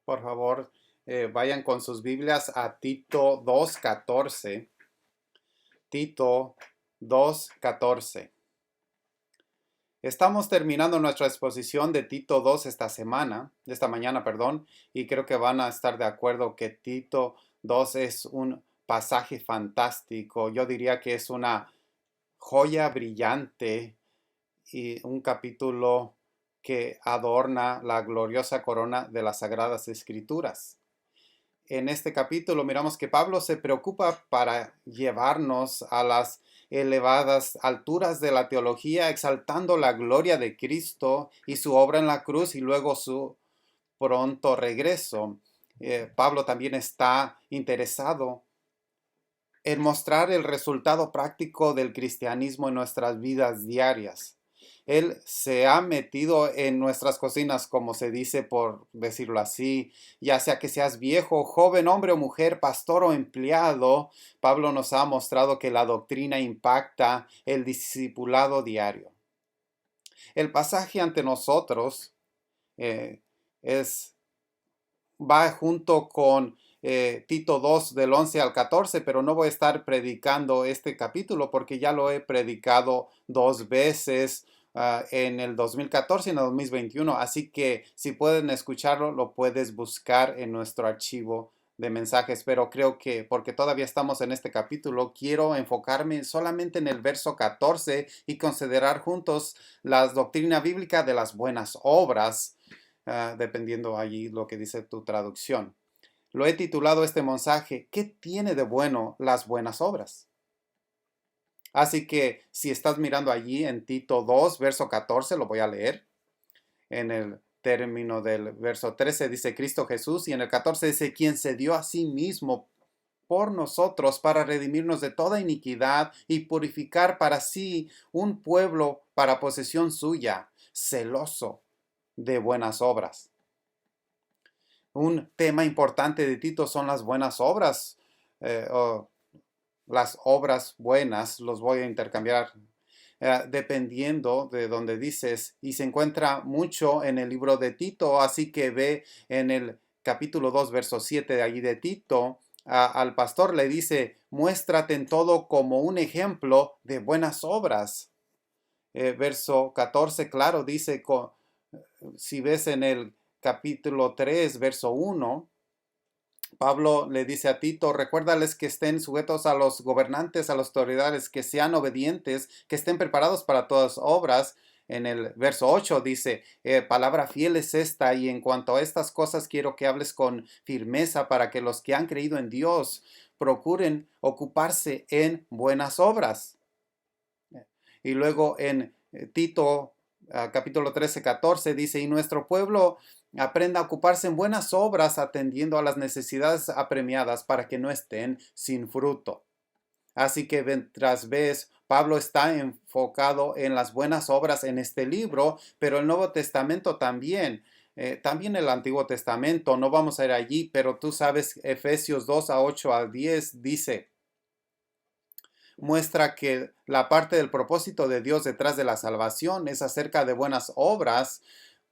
Por favor, vayan con sus Biblias a Tito 2:14. Tito 2:14. Estamos terminando nuestra exposición de Tito 2 esta mañana, perdón, y creo que van a estar de acuerdo que Tito 2 es un pasaje fantástico. Yo diría que es una joya brillante y un capítulo que adorna la gloriosa corona de las Sagradas Escrituras. En este capítulo miramos que Pablo se preocupa para llevarnos a las elevadas alturas de la teología, exaltando la gloria de Cristo y su obra en la cruz y luego su pronto regreso. Pablo también está interesado en mostrar el resultado práctico del cristianismo en nuestras vidas diarias. Él se ha metido en nuestras cocinas, como se dice por decirlo así, ya sea que seas viejo, joven, hombre o mujer, pastor o empleado. Pablo nos ha mostrado que la doctrina impacta el discipulado diario. El pasaje ante nosotros eh, es va junto con Tito 2 del 11 al 14, pero no voy a estar predicando este capítulo porque ya lo he predicado dos veces en el 2014 y en el 2021. Así que si pueden escucharlo, lo puedes buscar en nuestro archivo de mensajes, pero creo que porque todavía estamos en este capítulo, quiero enfocarme solamente en el verso 14 y considerar juntos la doctrina bíblica de las buenas obras, dependiendo allí lo que dice tu traducción. Lo he titulado este mensaje, ¿qué tiene de bueno las buenas obras? Así que si estás mirando allí en Tito 2, verso 14, lo voy a leer. En el término del verso 13 dice Cristo Jesús y en el 14 dice quien se dio a sí mismo por nosotros para redimirnos de toda iniquidad y purificar para sí un pueblo para posesión suya, celoso de buenas obras. Un tema importante de Tito son las buenas obras, o las obras buenas, los voy a intercambiar dependiendo de donde dices, y se encuentra mucho en el libro de Tito, así que ve en el capítulo 2, verso 7 de allí de Tito, al pastor le dice, muéstrate en todo como un ejemplo de buenas obras. Verso 14, claro, dice, si ves en el capítulo 3, verso 1, Pablo le dice a Tito, recuérdales que estén sujetos a los gobernantes, a las autoridades, que sean obedientes, que estén preparados para todas obras. En el verso 8 dice, palabra fiel es esta, y en cuanto a estas cosas quiero que hables con firmeza para que los que han creído en Dios procuren ocuparse en buenas obras. Y luego en Tito capítulo 13, 14 dice, y nuestro pueblo aprenda a ocuparse en buenas obras atendiendo a las necesidades apremiadas para que no estén sin fruto. Así que mientras ves, Pablo está enfocado en las buenas obras en este libro, pero el Nuevo Testamento también. También el Antiguo Testamento, no vamos a ir allí, pero tú sabes, Efesios 2 a 8 a 10 dice, muestra que la parte del propósito de Dios detrás de la salvación es acerca de buenas obras,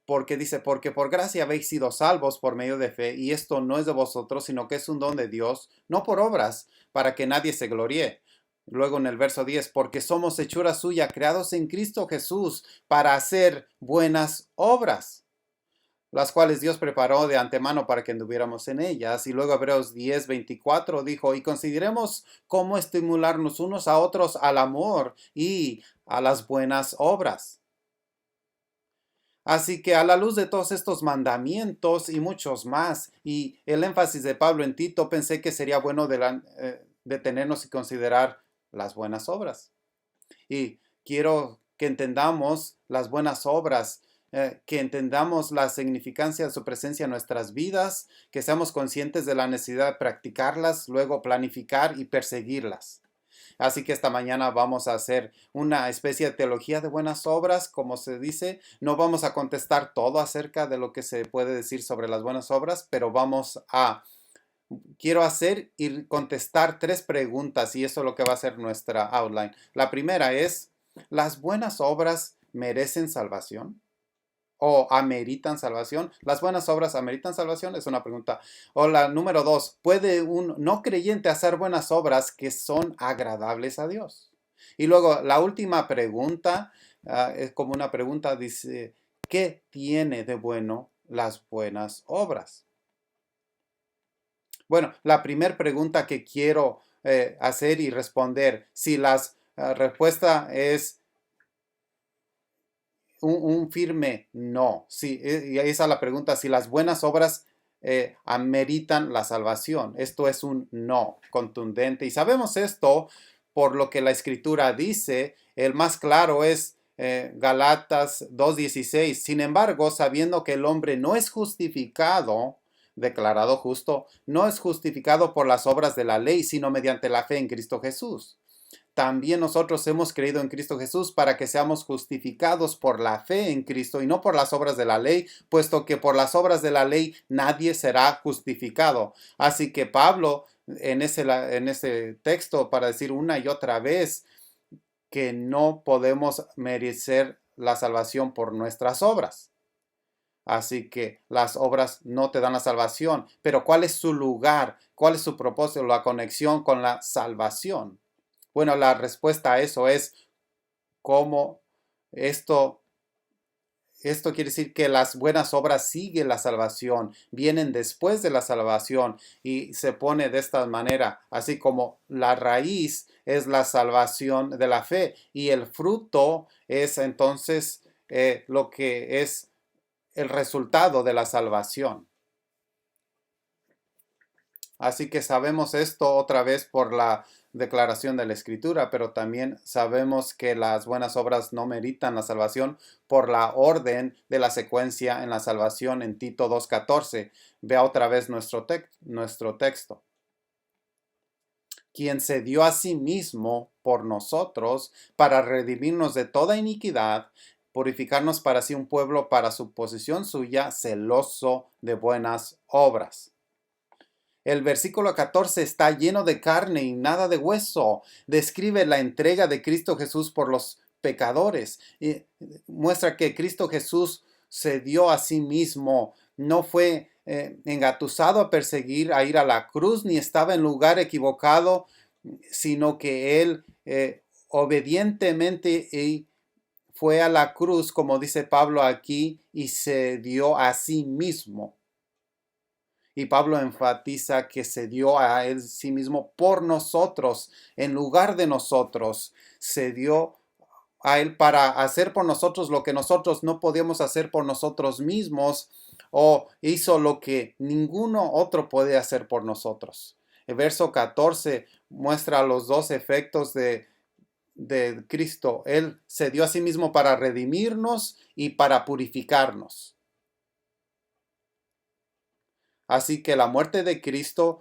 porque dice, porque por gracia habéis sido salvos por medio de fe, y esto no es de vosotros, sino que es un don de Dios, no por obras, para que nadie se gloríe. Luego en el verso 10, porque somos hechura suya, creados en Cristo Jesús, para hacer buenas obras, las cuales Dios preparó de antemano para que anduviéramos en ellas. Y luego Hebreos 10:24 dijo, y consideremos cómo estimularnos unos a otros al amor y a las buenas obras. Así que a la luz de todos estos mandamientos y muchos más, y el énfasis de Pablo en Tito, pensé que sería bueno detenernos y considerar las buenas obras. Y quiero que entendamos las buenas obras, que entendamos la significancia de su presencia en nuestras vidas, que seamos conscientes de la necesidad de practicarlas, luego planificar y perseguirlas. Así que esta mañana vamos a hacer una especie de teología de buenas obras, como se dice. No vamos a contestar todo acerca de lo que se puede decir sobre las buenas obras, pero quiero hacer y contestar tres preguntas y eso es lo que va a ser nuestra outline. La primera es, ¿las buenas obras merecen salvación? o ameritan salvación? ¿Las buenas obras ameritan salvación? Es una pregunta. O la número 2, ¿puede un no creyente hacer buenas obras que son agradables a Dios? Y luego la última pregunta, es como una pregunta, dice, ¿qué tiene de bueno las buenas obras? Bueno, la primera pregunta que quiero hacer y responder, si la respuesta es un firme no. Sí, y esa es la pregunta, si las buenas obras ameritan la salvación. Esto es un no contundente. Y sabemos esto por lo que la escritura dice. El más claro es Galatas 2:16. Sin embargo, sabiendo que el hombre no es justificado, declarado justo, no es justificado por las obras de la ley, sino mediante la fe en Cristo Jesús. También nosotros hemos creído en Cristo Jesús para que seamos justificados por la fe en Cristo y no por las obras de la ley, puesto que por las obras de la ley nadie será justificado. Así que Pablo en ese texto, para decir una y otra vez que no podemos merecer la salvación por nuestras obras. Así que las obras no te dan la salvación, pero ¿cuál es su lugar? ¿Cuál es su propósito? La conexión con la salvación. Bueno, la respuesta a eso es cómo esto, esto quiere decir que las buenas obras siguen la salvación, vienen después de la salvación y se pone de esta manera, así como la raíz es la salvación de la fe y el fruto es entonces lo que es el resultado de la salvación. Así que sabemos esto otra vez por la declaración de la Escritura, pero también sabemos que las buenas obras no meritan la salvación por la orden de la secuencia en la salvación en Tito 2:14. Vea otra vez nuestro texto. Quien se dio a sí mismo por nosotros para redimirnos de toda iniquidad, purificarnos para sí un pueblo para su posesión suya, celoso de buenas obras. El versículo 14 está lleno de carne y nada de hueso. Describe la entrega de Cristo Jesús por los pecadores. Y muestra que Cristo Jesús se dio a sí mismo. No fue engatusado a perseguir, a ir a la cruz, ni estaba en lugar equivocado, sino que Él obedientemente fue a la cruz, como dice Pablo aquí, y se dio a sí mismo. Y Pablo enfatiza que se dio a él sí mismo por nosotros, en lugar de nosotros. Se dio a él para hacer por nosotros lo que nosotros no podíamos hacer por nosotros mismos, o hizo lo que ninguno otro puede hacer por nosotros. El verso 14 muestra los dos efectos de Cristo. Él se dio a sí mismo para redimirnos y para purificarnos. Así que la muerte de Cristo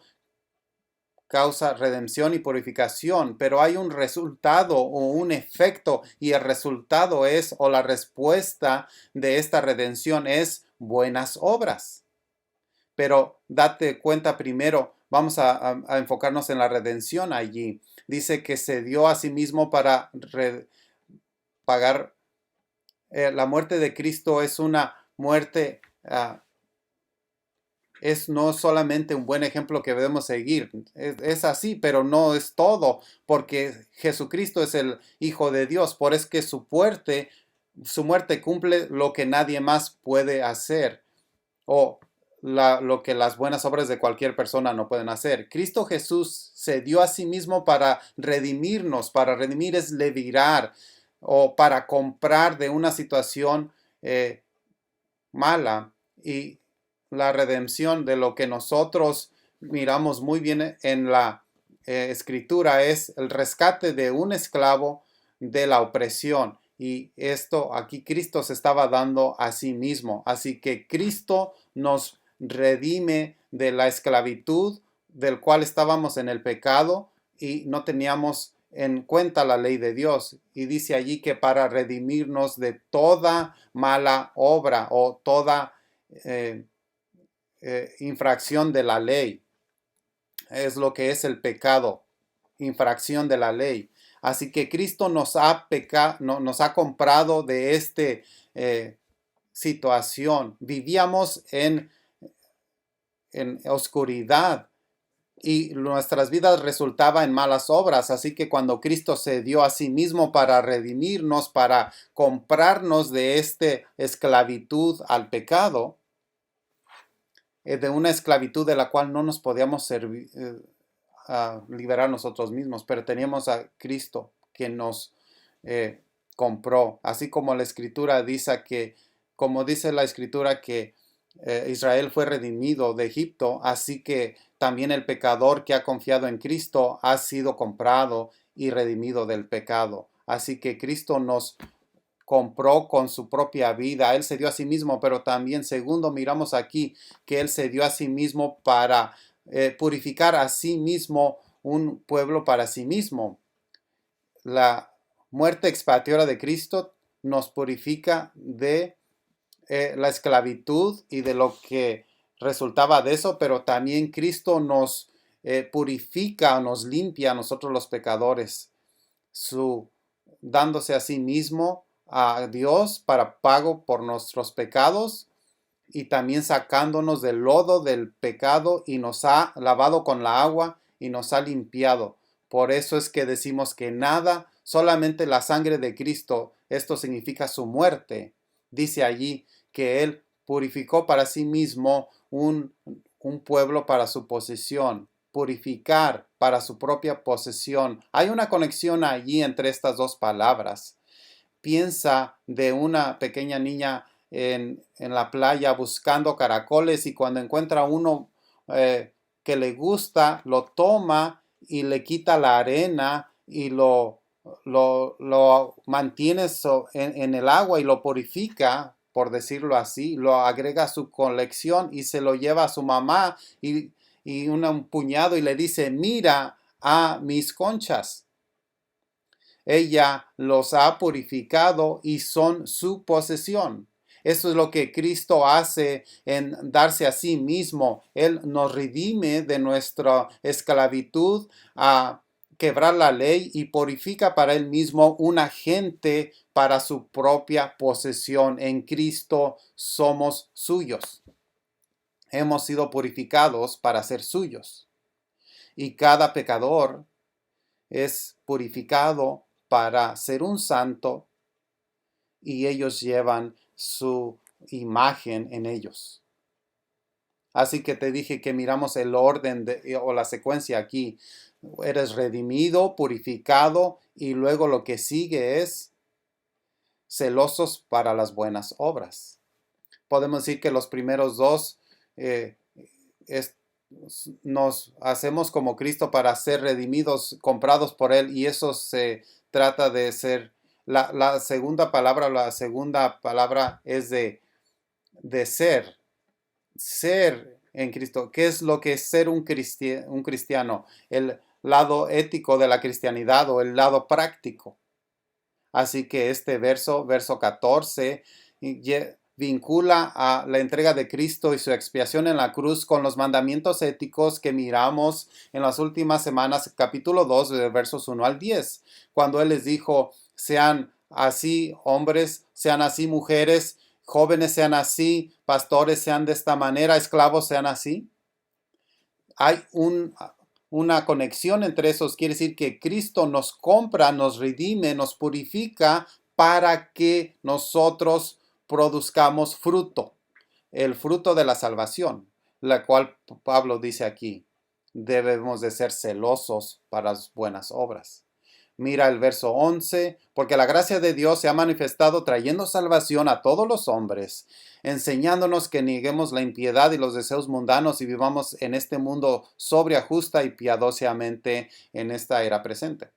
causa redención y purificación, pero hay un resultado o un efecto y el resultado es, o la respuesta de esta redención es buenas obras. Pero date cuenta primero, vamos a enfocarnos en la redención allí. Dice que se dio a sí mismo para pagar. La muerte de Cristo es una muerte es no solamente un buen ejemplo que debemos seguir, es así, pero no es todo, porque Jesucristo es el Hijo de Dios, por eso que su muerte cumple lo que nadie más puede hacer, o lo que las buenas obras de cualquier persona no pueden hacer. Cristo Jesús se dio a sí mismo para redimirnos, para redimir es liberar, o para comprar de una situación mala, y la redención de lo que nosotros miramos muy bien en la escritura es el rescate de un esclavo de la opresión. Y esto aquí Cristo se estaba dando a sí mismo. Así que Cristo nos redime de la esclavitud del cual estábamos en el pecado y no teníamos en cuenta la ley de Dios. Y dice allí que para redimirnos de toda mala obra o toda infracción de la ley. Es lo que es el pecado, infracción de la ley. Así que Cristo nos ha comprado de este situación, vivíamos en oscuridad y nuestras vidas resultaban en malas obras. Así que cuando Cristo se dio a sí mismo para redimirnos, para comprarnos de esta esclavitud al pecado, de una esclavitud de la cual no nos podíamos liberar nosotros mismos, pero teníamos a Cristo que nos compró. Así como la Escritura dice que, como dice la Escritura que Israel fue redimido de Egipto, así que también el pecador que ha confiado en Cristo ha sido comprado y redimido del pecado. Así que Cristo nos compró con su propia vida. Él se dio a sí mismo, pero también, segundo, miramos aquí que Él se dio a sí mismo para purificar a sí mismo un pueblo para sí mismo. La muerte expiatoria de Cristo nos purifica de la esclavitud y de lo que resultaba de eso, pero también Cristo nos purifica, nos limpia a nosotros los pecadores, dándose a sí mismo a Dios para pago por nuestros pecados y también sacándonos del lodo del pecado y nos ha lavado con la agua y nos ha limpiado. Por eso es que decimos que nada, solamente la sangre de Cristo, esto significa su muerte. Dice allí que Él purificó para sí mismo un pueblo para su posesión, purificar para su propia posesión. Hay una conexión allí entre estas dos palabras. Piensa de una pequeña niña en la playa buscando caracoles y cuando encuentra uno que le gusta, lo toma y le quita la arena y lo mantiene en el agua y lo purifica, por decirlo así, lo agrega a su colección y se lo lleva a su mamá y un puñado y le dice, mira a mis conchas. Ella los ha purificado y son su posesión. Eso es lo que Cristo hace en darse a sí mismo. Él nos redime de nuestra esclavitud a quebrar la ley y purifica para Él mismo una gente para su propia posesión. En Cristo somos suyos. Hemos sido purificados para ser suyos. Y cada pecador es purificado para ser un santo y ellos llevan su imagen en ellos. Así que te dije que miramos el orden o la secuencia aquí. Eres redimido, purificado y luego lo que sigue es celosos para las buenas obras. Podemos decir que los primeros dos nos hacemos como Cristo para ser redimidos, comprados por Él y eso se trata de ser, la segunda palabra es de ser en Cristo. ¿Qué es lo que es ser un cristiano? El lado ético de la cristianidad o el lado práctico. Así que este verso 14, vincula a la entrega de Cristo y su expiación en la cruz con los mandamientos éticos que miramos en las últimas semanas, capítulo 2, de versos 1 al 10, cuando Él les dijo, sean así hombres, sean así mujeres, jóvenes sean así, pastores sean de esta manera, esclavos sean así. Hay una conexión entre esos, quiere decir que Cristo nos compra, nos redime, nos purifica para que nosotros produzcamos fruto, el fruto de la salvación, la cual Pablo dice aquí, debemos de ser celosos para las buenas obras. Mira el verso 11, porque la gracia de Dios se ha manifestado trayendo salvación a todos los hombres, enseñándonos que nieguemos la impiedad y los deseos mundanos y vivamos en este mundo sobria, justa y piadosamente en esta era presente.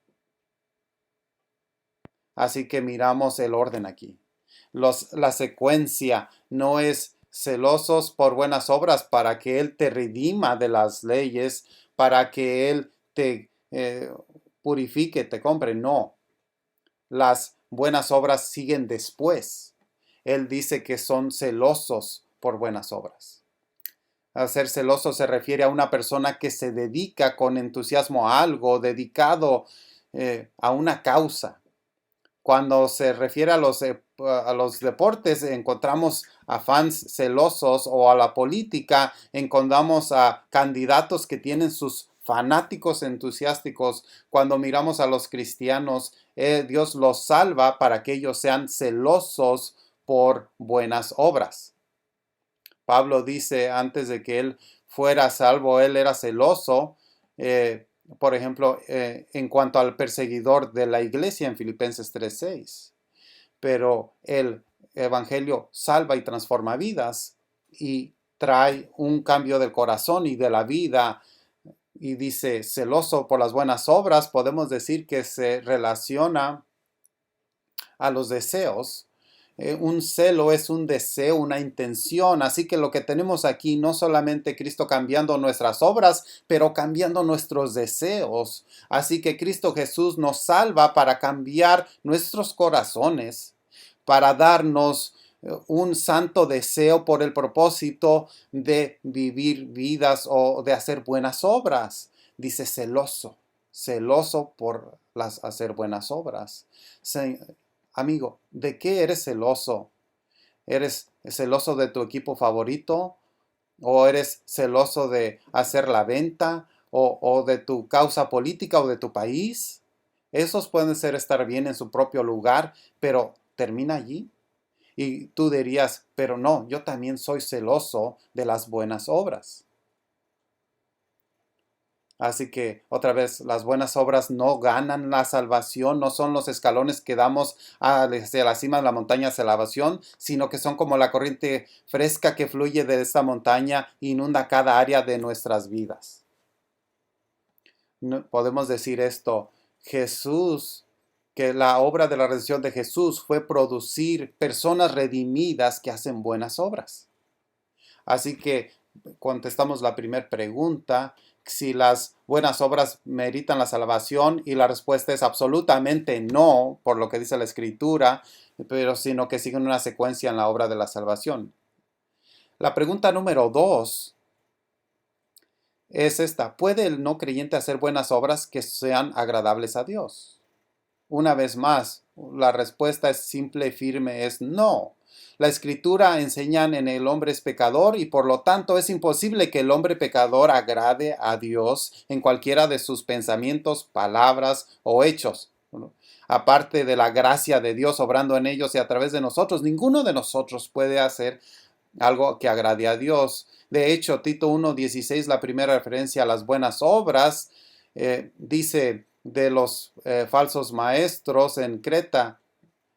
Así que miramos el orden aquí. La secuencia no es celosos por buenas obras para que Él te redima de las leyes, para que Él te purifique, te compre. No, las buenas obras siguen después. Él dice que son celosos por buenas obras. A ser celoso se refiere a una persona que se dedica con entusiasmo a algo, dedicado a una causa. Cuando se refiere a los a los deportes encontramos a fans celosos, o a la política encontramos a candidatos que tienen sus fanáticos entusiásticos. Cuando miramos a los cristianos, Dios los salva para que ellos sean celosos por buenas obras. Pablo dice, antes de que él fuera salvo, él era celoso, por ejemplo, en cuanto al perseguidor de la iglesia en Filipenses 3:6. Pero el evangelio salva y transforma vidas y trae un cambio del corazón y de la vida. Y dice, celoso por las buenas obras, podemos decir que se relaciona a los deseos. Un celo es un deseo, una intención. Así que lo que tenemos aquí, no solamente Cristo cambiando nuestras obras, pero cambiando nuestros deseos. Así que Cristo Jesús nos salva para cambiar nuestros corazones, para darnos un santo deseo por el propósito de vivir vidas o de hacer buenas obras. Dice celoso, celoso por hacer buenas obras. Amigo, ¿de qué eres celoso? ¿Eres celoso de tu equipo favorito? ¿O eres celoso de hacer la venta? ¿O de tu causa política o de tu país? Esos pueden estar bien en su propio lugar, pero termina allí. Y tú dirías, pero no, yo también soy celoso de las buenas obras. Así que otra vez, las buenas obras no ganan la salvación, no son los escalones que damos hacia la cima de la montaña de salvación, sino que son como la corriente fresca que fluye de esta montaña e inunda cada área de nuestras vidas. No, podemos decir esto, Jesús, que la obra de la redención de Jesús fue producir personas redimidas que hacen buenas obras. Así que contestamos la primera pregunta, si las buenas obras meritan la salvación, y la respuesta es absolutamente no, por lo que dice la Escritura, pero sino que siguen una secuencia en la obra de la salvación. La pregunta número 2 es esta: ¿puede el no creyente hacer buenas obras que sean agradables a Dios? Una vez más, la respuesta es simple y firme, es no. La Escritura enseña en el hombre es pecador, y por lo tanto es imposible que el hombre pecador agrade a Dios en cualquiera de sus pensamientos, palabras o hechos. Bueno, aparte de la gracia de Dios obrando en ellos y a través de nosotros, ninguno de nosotros puede hacer algo que agrade a Dios. De hecho, Tito 1:16, la primera referencia a las buenas obras, dice de los falsos maestros en Creta,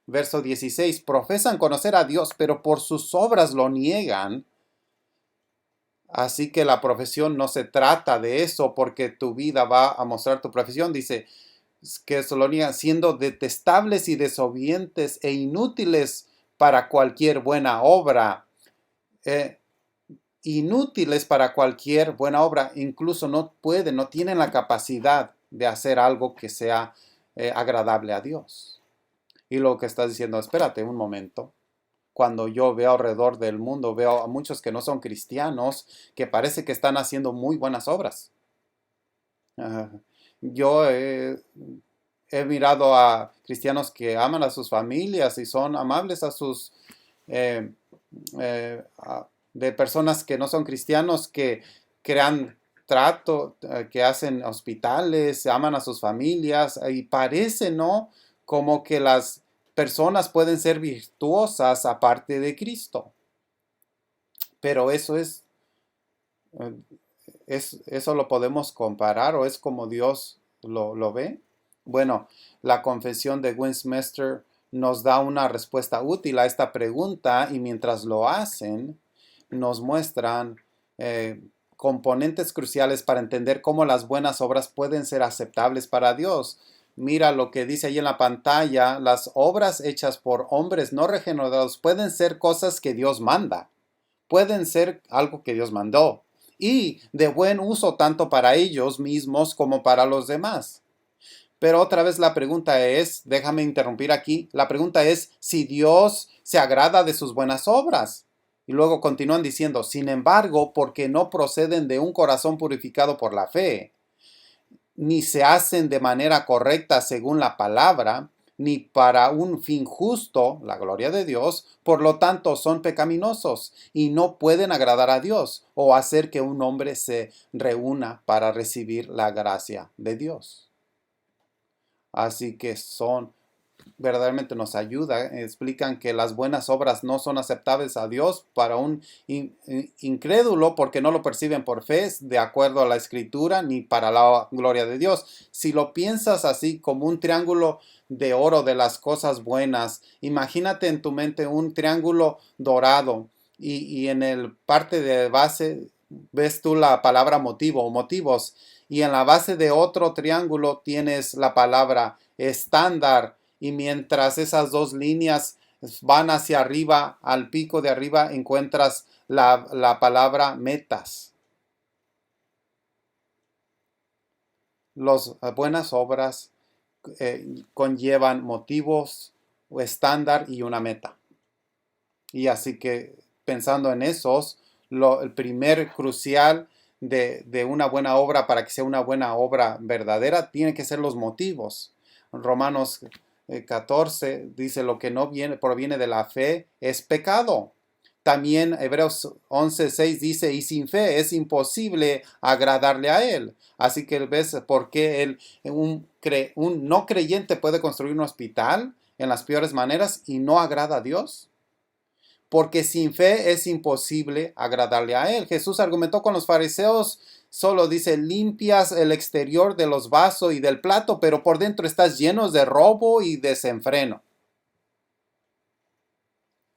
verso 16, profesan conocer a Dios, pero por sus obras lo niegan. Así que la profesión no se trata de eso, porque tu vida va a mostrar tu profesión. Dice que eso lo niegan, siendo detestables y desobedientes e inútiles para cualquier buena obra. Inútiles para cualquier buena obra, incluso no pueden, no tienen la capacidad de hacer algo que sea agradable a Dios. Y lo que estás diciendo, espérate un momento. Cuando yo veo alrededor del mundo, veo a muchos que no son cristianos, que parece que están haciendo muy buenas obras. Yo he mirado a cristianos que aman a sus familias y son amables a sus eh, de personas que no son cristianos, que crean trato, que hacen hospitales, aman a sus familias, y parece, ¿no?, como que las personas pueden ser virtuosas aparte de Cristo. Pero eso eso lo podemos comparar, o es como Dios lo ve. Bueno, la confesión de Westminster nos da una respuesta útil a esta pregunta, y mientras lo hacen, nos muestran componentes cruciales para entender cómo las buenas obras pueden ser aceptables para Dios. Mira lo que dice ahí en la pantalla: las obras hechas por hombres no regenerados pueden ser cosas que Dios manda, pueden ser algo que Dios mandó, y de buen uso tanto para ellos mismos como para los demás. Pero otra vez la pregunta es, déjame interrumpir aquí, la pregunta es si Dios se agrada de sus buenas obras. Y luego continúan diciendo, sin embargo, porque no proceden de un corazón purificado por la fe, ni se hacen de manera correcta según la palabra, ni para un fin justo, la gloria de Dios, por lo tanto son pecaminosos y no pueden agradar a Dios o hacer que un hombre se reúna para recibir la gracia de Dios. Así que son verdaderamente nos ayuda, explican que las buenas obras no son aceptables a Dios para un incrédulo porque no lo perciben por fe, de acuerdo a la escritura, ni para la gloria de Dios. Si lo piensas así como un triángulo de oro de las cosas buenas, imagínate en tu mente un triángulo dorado y en el parte de base ves tú la palabra motivo o motivos y en la base de otro triángulo tienes la palabra estándar y mientras esas dos líneas van hacia arriba, al pico de arriba, encuentras la palabra metas. Las buenas obras conllevan motivos, estándar y una meta. Y así que pensando en esos, el primer crucial de una buena obra para que sea una buena obra verdadera tiene que ser los motivos. Romanos 14 dice lo que no proviene de la fe es pecado. También Hebreos 11:6 dice y sin fe es imposible agradarle a él. Así que ves por qué un no creyente puede construir un hospital en las peores maneras y no agrada a Dios. Porque sin fe es imposible agradarle a él. Jesús argumentó con los fariseos, solo dice, limpias el exterior de los vasos y del plato, pero por dentro estás llenos de robo y desenfreno.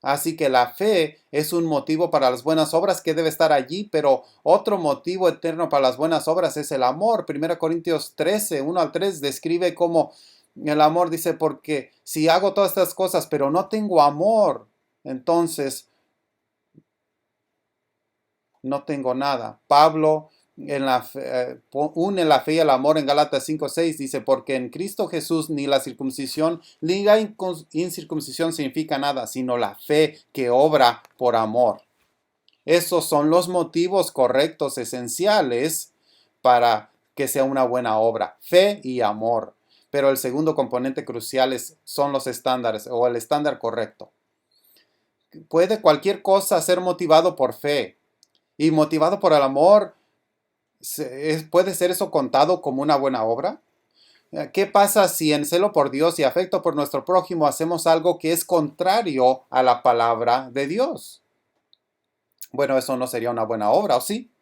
Así que la fe es un motivo para las buenas obras que debe estar allí, pero otro motivo eterno para las buenas obras es el amor. 1 Corintios 13, 1 al 3 describe cómo el amor dice, porque si hago todas estas cosas, pero no tengo amor, entonces no tengo nada. Pablo une la fe y el amor en Gálatas 5:6, dice, porque en Cristo Jesús ni la circuncisión ni la incircuncisión significa nada, sino la fe que obra por amor. Esos son los motivos correctos, esenciales para que sea una buena obra, fe y amor. Pero el segundo componente crucial son los estándares o el estándar correcto. Puede cualquier cosa ser motivado por fe y motivado por el amor. ¿Puede ser eso contado como una buena obra? ¿Qué pasa si en celo por Dios y afecto por nuestro prójimo hacemos algo que es contrario a la palabra de Dios? Bueno, eso no sería una buena obra, ¿o sí?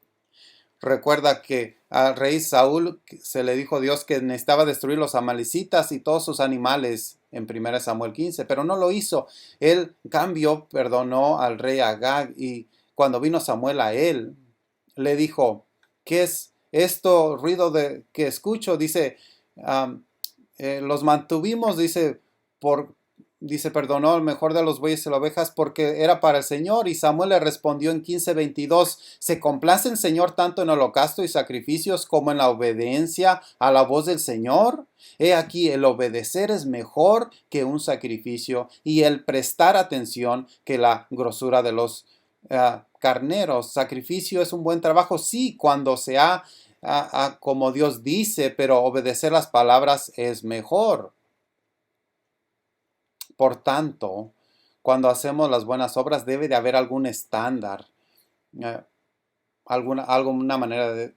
Recuerda que al rey Saúl se le dijo a Dios que necesitaba destruir los amalecitas y todos sus animales en 1 Samuel 15, pero no lo hizo. Él, en cambio, perdonó al rey Agag y cuando vino Samuel a él, le dijo, ¿qué es esto ruido que escucho? Dice, los mantuvimos, dice, perdonó al mejor de los bueyes y las ovejas porque era para el Señor. Y Samuel le respondió en 15:22, ¿se complace el Señor tanto en holocausto y sacrificios como en la obediencia a la voz del Señor? He aquí, el obedecer es mejor que un sacrificio y el prestar atención que la grosura de los carneros. Sacrificio es un buen trabajo, sí, cuando sea como Dios dice, pero obedecer las palabras es mejor. Por tanto, cuando hacemos las buenas obras debe de haber algún estándar, eh, alguna manera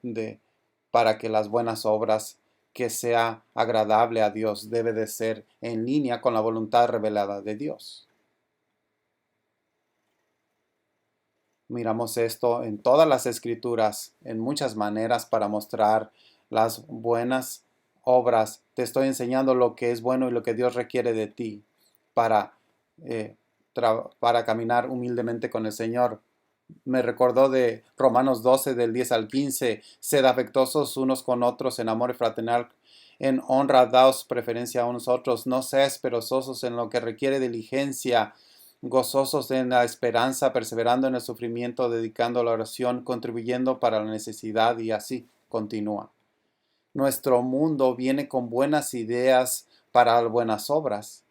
para que las buenas obras que sea agradable a Dios debe de ser en línea con la voluntad revelada de Dios. Miramos esto en todas las escrituras, en muchas maneras para mostrar las buenas obras. Te estoy enseñando lo que es bueno y lo que Dios requiere de ti para, eh, para caminar humildemente con el Señor. Me recordó de Romanos 12, del 10 al 15. Sed afectuosos unos con otros en amor fraternal. En honra daos preferencia a unos otros. No seáis perezosos en lo que requiere diligencia, gozosos en la esperanza, perseverando en el sufrimiento, dedicando la oración, contribuyendo para la necesidad, y así continúa. Nuestro mundo viene con buenas ideas para buenas obras,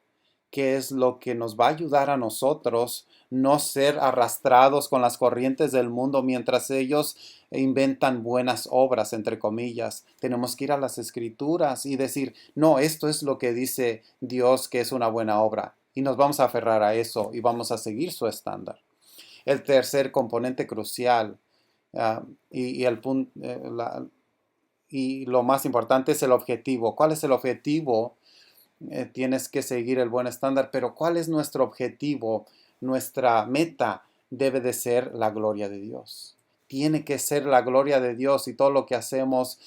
que es lo que nos va a ayudar a nosotros no ser arrastrados con las corrientes del mundo mientras ellos inventan buenas obras, entre comillas. Tenemos que ir a las escrituras y decir, no, esto es lo que dice Dios que es una buena obra. Y nos vamos a aferrar a eso y vamos a seguir su estándar. El tercer componente crucial uh, y, y, el y lo más importante es el objetivo. ¿Cuál es el objetivo? Tienes que seguir el buen estándar, pero ¿cuál es nuestro objetivo? Nuestra meta debe de ser la gloria de Dios. Tiene que ser la gloria de Dios y todo lo que hacemos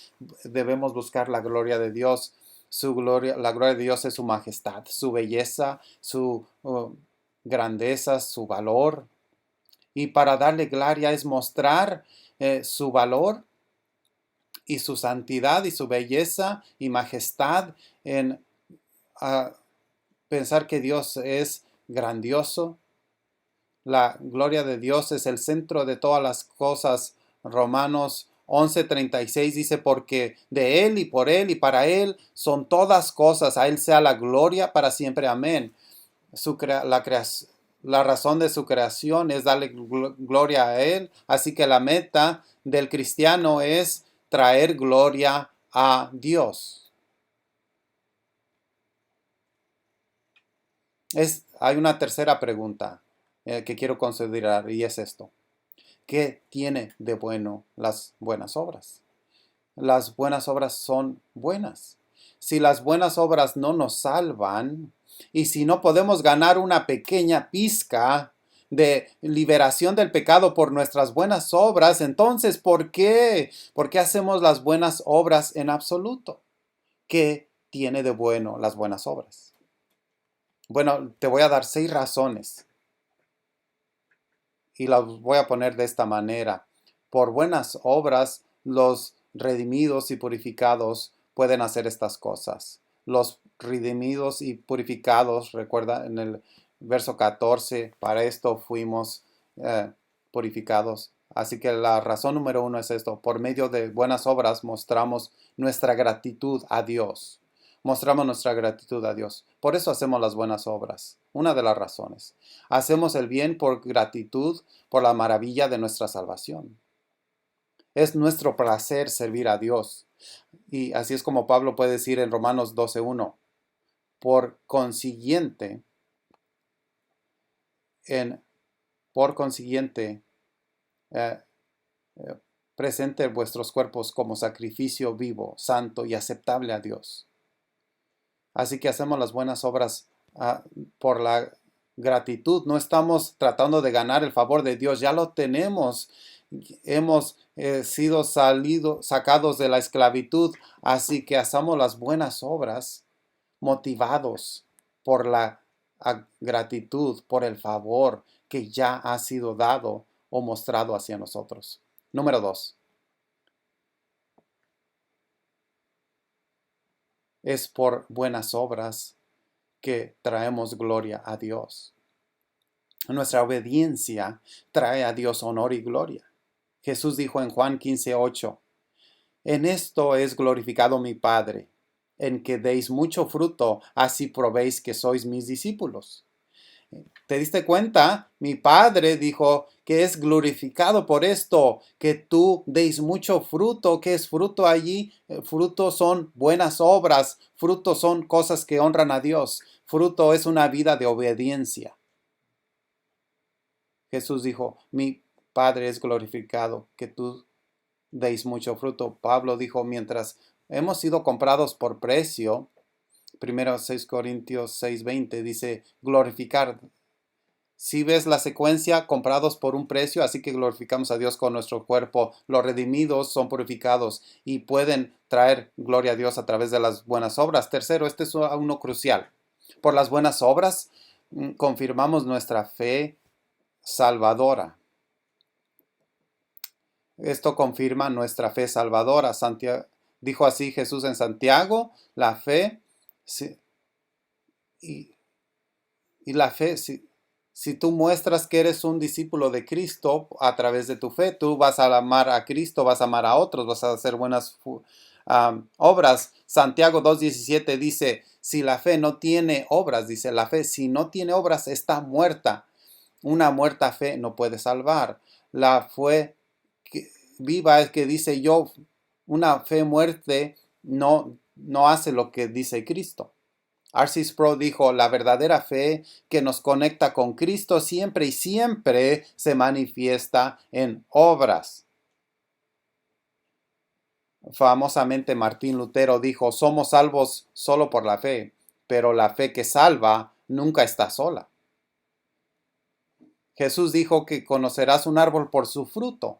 debemos buscar la gloria de Dios. Su gloria, la gloria de Dios es su majestad, su belleza, su grandeza, su valor. Y para darle gloria es mostrar su valor y su santidad y su belleza y majestad en pensar que Dios es grandioso. La gloria de Dios es el centro de todas las cosas. Romanos 11:36 dice, porque de Él y por Él y para Él son todas cosas. A Él sea la gloria para siempre. Amén. La razón de su creación es darle gloria a Él. Así que la meta del cristiano es traer gloria a Dios. Hay una tercera pregunta que quiero considerar y es esto. ¿Qué tiene de bueno las buenas obras? Las buenas obras son buenas. Si las buenas obras no nos salvan y si no podemos ganar una pequeña pizca de liberación del pecado por nuestras buenas obras, entonces ¿por qué? ¿Por qué hacemos las buenas obras en absoluto? ¿Qué tiene de bueno las buenas obras? Bueno, te voy a dar 6 razones y las voy a poner de esta manera. Por buenas obras, los redimidos y purificados pueden hacer estas cosas. Los redimidos y purificados, recuerda en el verso 14, para esto fuimos purificados. Así que la razón número 1 es esto. Por medio de buenas obras mostramos nuestra gratitud a Dios. Mostramos nuestra gratitud a Dios. Por eso hacemos las buenas obras. Una de las razones. Hacemos el bien por gratitud, por la maravilla de nuestra salvación. Es nuestro placer servir a Dios. Y así es como Pablo puede decir en Romanos 12:1. Por consiguiente, eh, presente vuestros cuerpos como sacrificio vivo, santo y aceptable a Dios. Así que hacemos las buenas obras por la gratitud. No estamos tratando de ganar el favor de Dios, ya lo tenemos. Hemos sido sacados de la esclavitud, así que hacemos las buenas obras motivados por la gratitud, por el favor que ya ha sido dado o mostrado hacia nosotros. Número 2. Es por buenas obras que traemos gloria a Dios. Nuestra obediencia trae a Dios honor y gloria. Jesús dijo en Juan 15:8, en esto es glorificado mi Padre, en que deis mucho fruto, así probéis que sois mis discípulos. ¿Te diste cuenta? Mi Padre dijo que es glorificado por esto, que tú deis mucho fruto. ¿Qué es fruto allí? Fruto son buenas obras, fruto son cosas que honran a Dios, fruto es una vida de obediencia. Jesús dijo, mi Padre es glorificado, que tú deis mucho fruto. Pablo dijo, mientras hemos sido comprados por precio, 1 Corintios 6:20 dice, glorificar. Si ves la secuencia, comprados por un precio, así que glorificamos a Dios con nuestro cuerpo. Los redimidos son purificados y pueden traer gloria a Dios a través de las buenas obras. Tercero, este es uno crucial. Por las buenas obras confirmamos nuestra fe salvadora. Esto confirma nuestra fe salvadora. Dijo así Jesús en Santiago, la fe y la fe, si tú muestras que eres un discípulo de Cristo a través de tu fe, tú vas a amar a Cristo, vas a amar a otros, vas a hacer buenas obras. Santiago 2:17 dice, si la fe no tiene obras, dice la fe, si no tiene obras, está muerta. Una muerta fe no puede salvar. La fe viva es que dice yo, una fe muerte no hace lo que dice Cristo. R.C. Sproul dijo, la verdadera fe que nos conecta con Cristo siempre y siempre se manifiesta en obras. Famosamente Martín Lutero dijo, somos salvos solo por la fe, pero la fe que salva nunca está sola. Jesús dijo que conocerás un árbol por su fruto,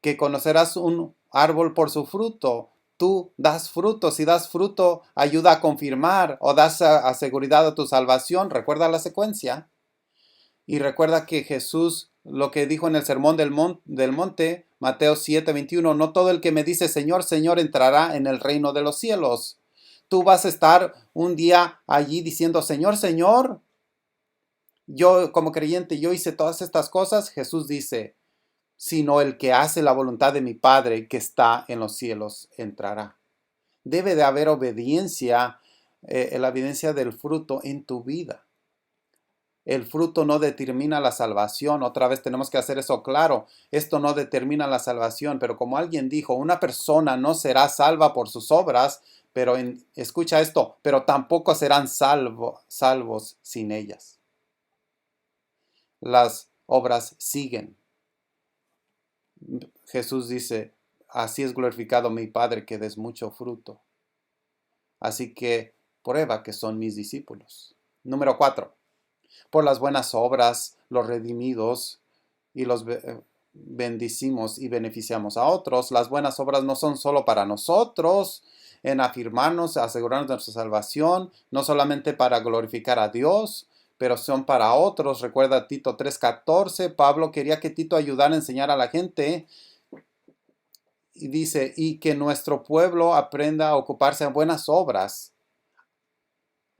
que conocerás un árbol por su fruto. Tú das fruto, si das fruto ayuda a confirmar o das a seguridad a tu salvación. Recuerda la secuencia. Y recuerda que Jesús lo que dijo en el sermón del monte, Mateo 7:21, no todo el que me dice Señor, Señor entrará en el reino de los cielos. Tú vas a estar un día allí diciendo Señor, Señor, yo como creyente, yo hice todas estas cosas. Jesús dice, sino el que hace la voluntad de mi Padre que está en los cielos entrará. Debe de haber obediencia, la evidencia del fruto en tu vida. El fruto no determina la salvación. Otra vez tenemos que hacer eso claro. Esto no determina la salvación, pero como alguien dijo, una persona no será salva por sus obras, pero escucha esto, pero tampoco serán salvos sin ellas. Las obras siguen. Jesús dice, así es glorificado mi Padre que des mucho fruto. Así que prueba que son mis discípulos. Número 4. Por las buenas obras, los redimidos y los bendicimos y beneficiamos a otros. Las buenas obras no son solo para nosotros, en afirmarnos, asegurarnos de nuestra salvación, no solamente para glorificar a Dios, pero son para otros. Recuerda Tito 3:14, Pablo quería que Tito ayudara a enseñar a la gente. Y dice, y que nuestro pueblo aprenda a ocuparse en buenas obras.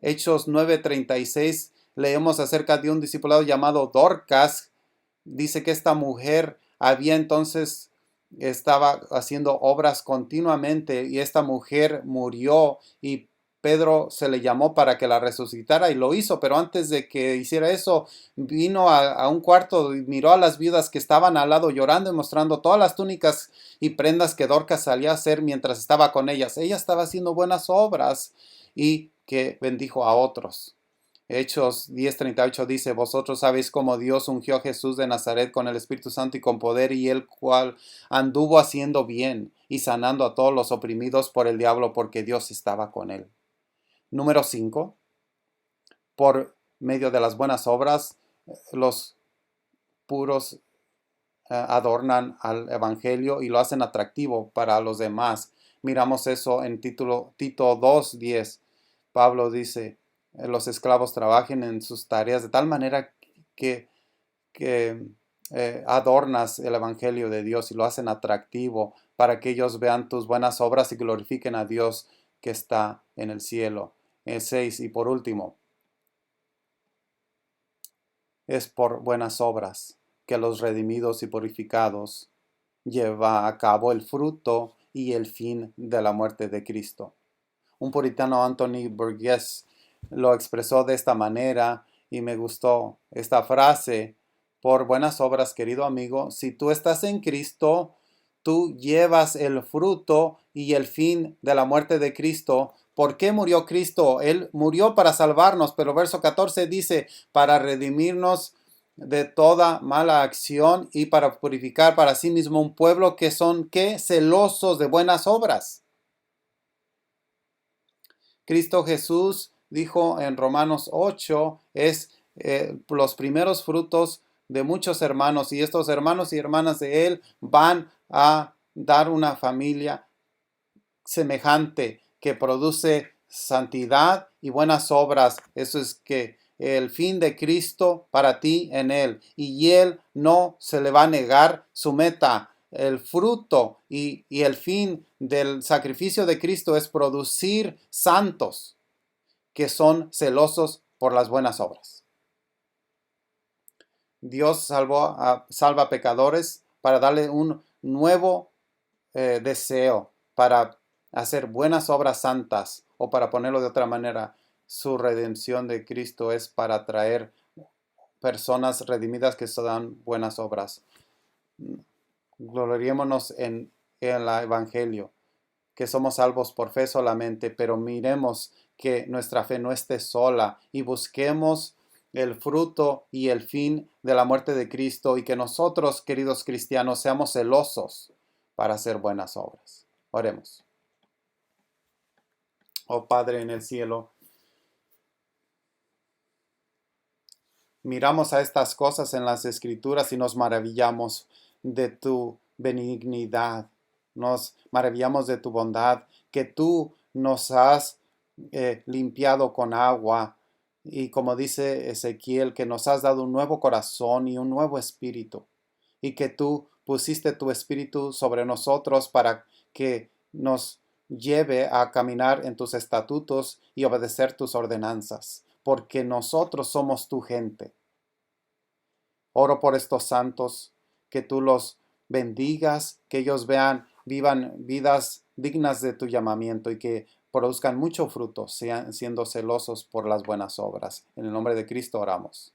Hechos 9:36, leemos acerca de un discipulado llamado Dorcas. Dice que esta mujer estaba haciendo obras continuamente y esta mujer murió y Pedro se le llamó para que la resucitara y lo hizo, pero antes de que hiciera eso, vino a un cuarto y miró a las viudas que estaban al lado llorando y mostrando todas las túnicas y prendas que Dorcas salía a hacer mientras estaba con ellas. Ella estaba haciendo buenas obras y que bendijo a otros. Hechos 10:38 dice, vosotros sabéis cómo Dios ungió a Jesús de Nazaret con el Espíritu Santo y con poder, y el cual anduvo haciendo bien y sanando a todos los oprimidos por el diablo, porque Dios estaba con él. Número 5. Por medio de las buenas obras, los puros adornan al Evangelio y lo hacen atractivo para los demás. Miramos eso en Tito 2:10. Pablo dice, los esclavos trabajen en sus tareas de tal manera que adornas el Evangelio de Dios y lo hacen atractivo para que ellos vean tus buenas obras y glorifiquen a Dios que está en el cielo. 6. Y por último, es por buenas obras que los redimidos y purificados lleva a cabo el fruto y el fin de la muerte de Cristo. Un puritano, Anthony Burgess, lo expresó de esta manera y me gustó esta frase. Por buenas obras, querido amigo, si tú estás en Cristo, tú llevas el fruto y el fin de la muerte de Cristo. ¿Por qué murió Cristo? Él murió para salvarnos, pero verso 14 dice, para redimirnos de toda mala acción y para purificar para sí mismo un pueblo que son, ¿qué? Celosos de buenas obras. Cristo Jesús dijo en Romanos 8, es los primeros frutos de muchos hermanos y estos hermanos y hermanas de Él van a dar una familia semejante que produce santidad y buenas obras. Eso es que el fin de Cristo para ti en Él. Y Él no se le va a negar su meta. El fruto y el fin del sacrificio de Cristo es producir santos que son celosos por las buenas obras. Dios salva a pecadores para darle un nuevo deseo, para hacer buenas obras santas, o para ponerlo de otra manera, su redención de Cristo es para traer personas redimidas que dan buenas obras. Gloriémonos en el Evangelio, que somos salvos por fe solamente, pero miremos que nuestra fe no esté sola y busquemos el fruto y el fin de la muerte de Cristo, y que nosotros, queridos cristianos, seamos celosos para hacer buenas obras. Oremos. Oh Padre en el cielo, miramos a estas cosas en las Escrituras y nos maravillamos de tu benignidad, nos maravillamos de tu bondad, que tú nos has limpiado con agua, y como dice Ezequiel, que nos has dado un nuevo corazón y un nuevo espíritu, y que tú pusiste tu espíritu sobre nosotros para que nos lleve a caminar en tus estatutos y obedecer tus ordenanzas, porque nosotros somos tu gente. Oro por estos santos, que tú los bendigas, que ellos vivan vidas dignas de tu llamamiento y que produzcan mucho fruto, siendo celosos por las buenas obras. En el nombre de Cristo oramos.